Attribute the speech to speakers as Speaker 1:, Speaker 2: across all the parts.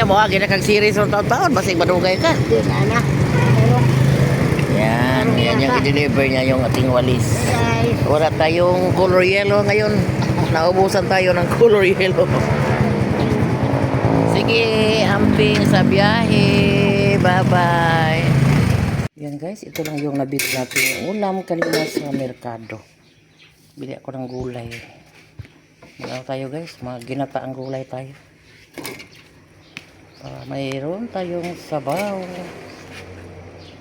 Speaker 1: Nya mo agi na kag series ng taon-taon basig madugay ka.
Speaker 2: Di na. Pero,
Speaker 1: Yan yung i-deliver niya yung ating walis.
Speaker 2: guys,
Speaker 1: Wala tayong color yellow ngayon. Naubusan tayo ng color yellow. Sige, amping sa biyahe. Bye-bye. Yan guys, ito lang yung nabili natin ulam kanina sa merkado. Bili ako ng gulay. Magaw tayo guys, ginataang gulay tayo. Mayroon tayong sabaw.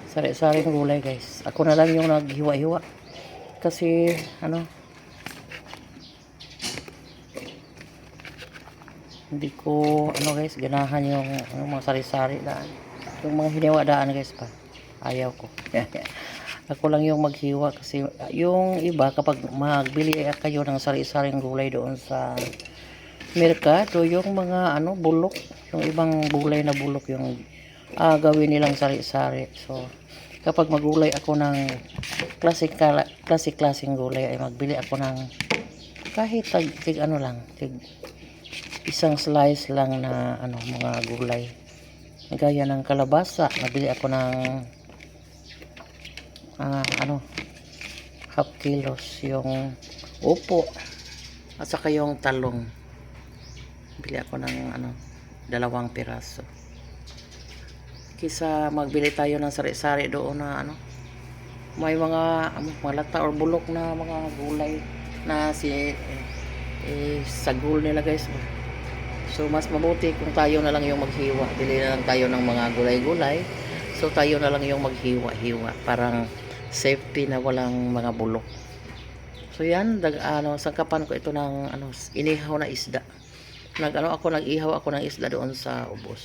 Speaker 1: Sari-sari ng gulay guys. Ako na lang yung naghiwa-hiwa. Kasi hindi ko guys, ganahan yung mga sari-sari daan. Yung mga hiniwa daan guys pa. Ayaw ko. Ako lang yung maghiwa kasi yung iba kapag magbili kayo ng sari-saring gulay doon sa merkado, yung mga bulok, yung ibang gulay na bulok yung gawin nilang sari-sari. So kapag magulay ako ng klaseng gulay ay magbili ako ng kahit tig isang slice lang na mga gulay. Gaya ng kalabasa, nabili ako ng half kilos yung upo at saka yung talong. Bili ako ng 2 piraso. Kisa magbili tayo ng sari-sari doon na may mga malata or bulok na mga gulay na sagol nila guys. So mas mabuti kung tayo na lang yung maghiwa. Bili na lang tayo ng mga gulay-gulay. So tayo na lang yung maghiwa-hiwa. Parang safety na walang mga bulok. So yan, sangkapan ko ito ng inihaw na isda. Nag-ihaw ako ng isda doon sa ubos.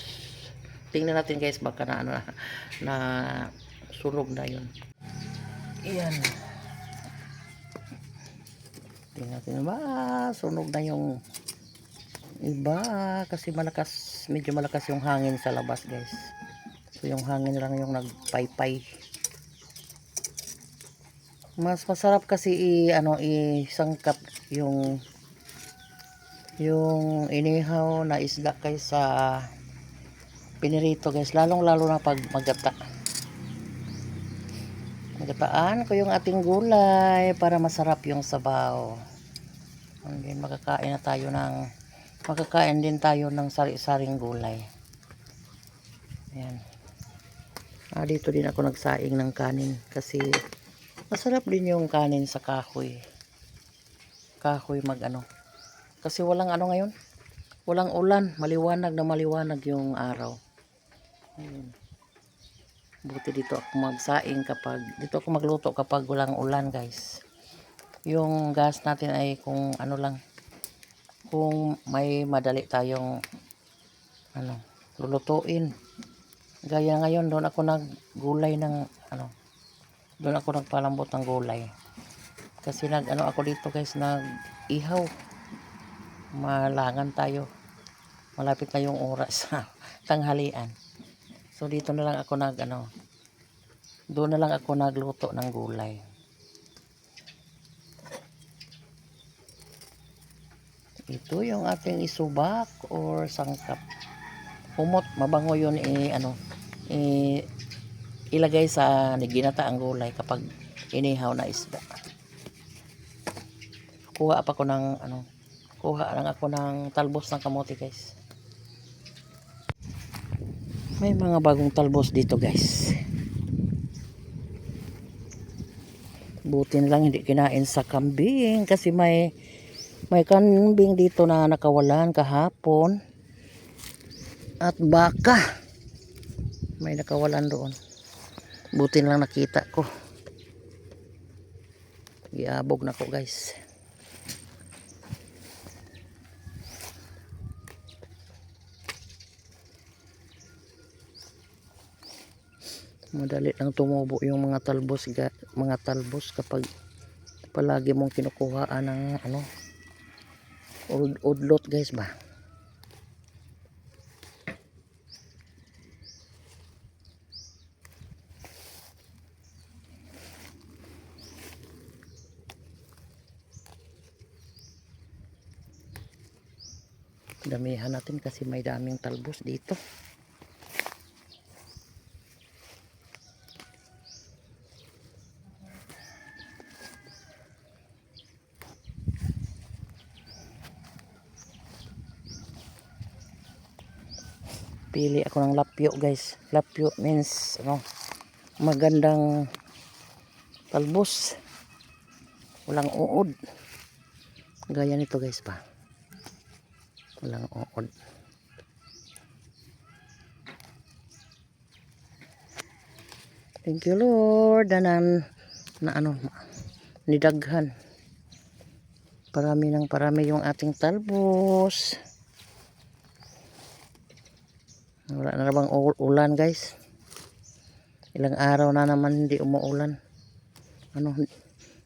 Speaker 1: Tingnan natin guys, baka na sunog na yun. Iyan. Tingnan natin ba, sunog na yung iba kasi medyo malakas yung hangin sa labas guys. So yung hangin lang yung nagpaypay. Mas masarap kasi isangkap yung inihaw na isda kaysa pinirito guys, lalong lalo na pag magataan ko yung ating gulay para masarap yung sabaw. And then makakain din tayo ng sari-saring gulay. Ayan. Dito din ako nagsaing ng kanin kasi masarap din yung kanin sa kahoy. Kahoy kasi walang ngayon. Walang ulan, maliwanag na maliwanag yung araw. Ayun. Buti dito ako dito ako magluto kapag walang ulan guys. Yung gas natin ay kung kung may madali tayong lulutuin. Gaya ngayon doon ako naggulay ng doon ako nagpalambot ng gulay. Kasi ako dito guys, nag-ihaw. Malangan tayo. Malapit na yung oras sa tanghalian. So dito na lang ako doon na lang ako nagluto ng gulay. Ito yung ating isubak or sangkap. Humot, mabango yun ilagay sa ginataang gulay kapag inihaw na isda. Kuha lang ako ng talbos ng kamote guys. May mga bagong talbos dito guys. Buti na lang hindi kinain sa kambing kasi may kambing dito na nakawalan kahapon. At baka may nakawalan doon. Buti na lang nakita ko. Iabog na ko guys. Madali lang tumubo yung mga talbos kapag palagi mong kinukuhaan ng udlot guys ba. Damihan natin kasi may daming talbos dito. Pili ako ng lapyo guys. Lapyo means ano, magandang talbos. Walang uod. Gaya nito guys pa. Walang uod. Thank you Lord. Na ano, nidaghan. Parami ng parami yung ating talbos. Wala na bang ulan guys. Ilang araw na naman hindi umuulan. Ano,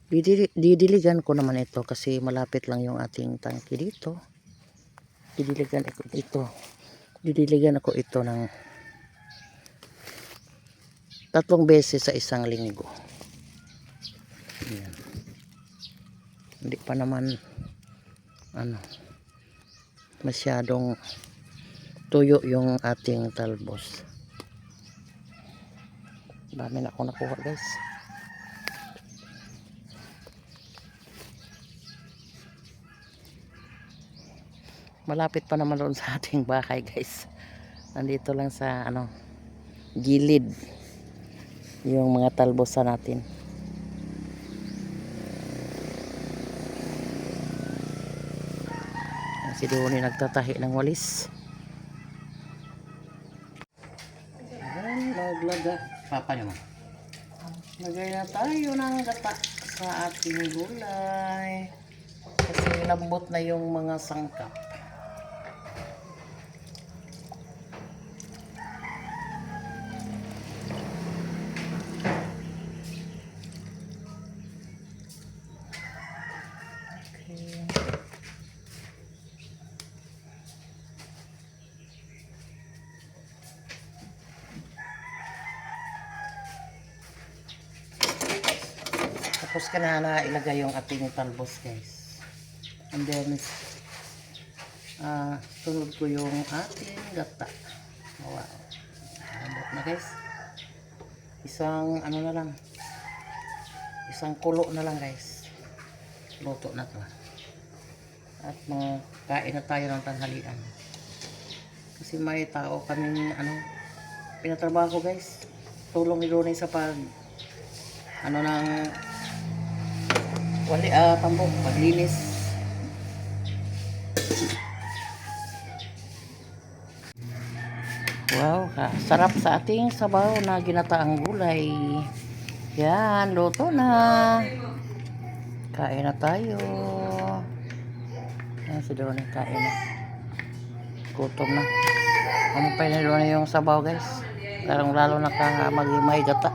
Speaker 1: didiligan ko naman ito kasi malapit lang yung ating tangke dito. Didiligan ako ito ng 3 beses sa isang linggo. Ayan. Hindi pa naman ano, masyadong tuyo yung ating talbos. Dami na ako nakuha guys. Malapit pa naman doon sa ating bahay guys. Nandito lang sa ano, gilid yung mga talbosan natin. Si Doni nagtatahi ng walis. Ayan, naglaga. Papa niyo mo. Lagay na tayo ng gata sa ating gulay. Kasi lambot na yung mga sangkap. Tapos ka na ilagay yung ating talbos guys. And then sunod ko yung ating gata. Wow. Lambot na guys. Isang ano na lang. Isang kulo na lang guys. Luto na to. At kain na tayo ng tanghalian. Kasi may tao kaming ano, pinatrabaho guys. Tulong ni Donay sa pag ano ng tambok, paglinis. Wow, sarap sa ating sabaw na ginataang gulay. Yan, luto na. Kain na tayo. Yan, si Donay kain na. Gutom na. Amumpay na doon yung sabaw guys. Karang lalo na magimay gata.